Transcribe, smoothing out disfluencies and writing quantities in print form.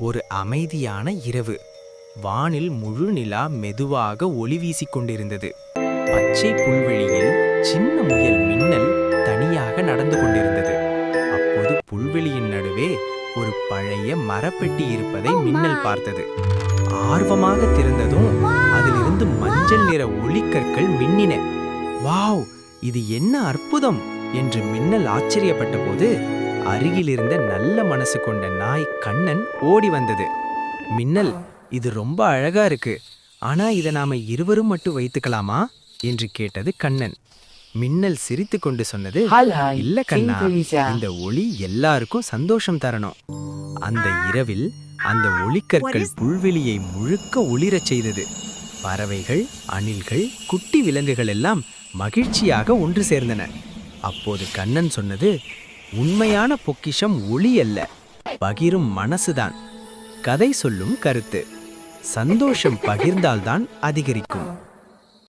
ஒரு அமைதியான இரவு. வானில் முழு நிலா மெதுவாக ஒளி வீசிக் கொண்டிருந்தது. பச்சை புல்வெளியில் சின்ன முயல் மின்னல் தனியாக நடந்து கொண்டிருந்தது. அப்போது புல்வெளியின் நடுவே ஒரு பழைய மரப்பெட்டி இருப்பதை மின்னல் பார்த்தது. ஆர்வமாக திறந்ததும் அதிலிருந்து மஞ்சள் நிற ஒளிக்கற்கள் மின்னின. வாவ், இது என்ன அற்புதம் என்று மின்னல் ஆச்சரியப்பட்ட போது அருகிலிருந்த நல்ல மனசு கொண்ட நாய் கண்ணன் ஓடி வந்தது. மின்னல், இது ரொம்ப அழகா இருக்கு, ஆனா இதை நாம இருவரும் மட்டும் வைத்துக்கலாமா என்று கேட்டது கண்ணன். மின்னல் சிரித்து கொண்டு சொன்னது, இல்ல கண்ணா, இந்த ஒளி எல்லாருக்கும் சந்தோஷம் தரணும். அந்த இரவில் அந்த ஒளிக்கற்கள் புல்வெளியை முழுக்க ஒளிரச் செய்தது. பறவைகள், அணில்கள், குட்டி விலங்குகள் எல்லாம் மகிழ்ச்சியாக ஒன்று சேர்ந்தன. அப்போது கண்ணன் சொன்னது, உண்மையான பொக்கிஷம் ஒளி அல்ல, பகிரும் மனசுதான். கதை சொல்லும் கருத்து: சந்தோஷம் பகிர்ந்தால்தான் அதிகரிக்கும்.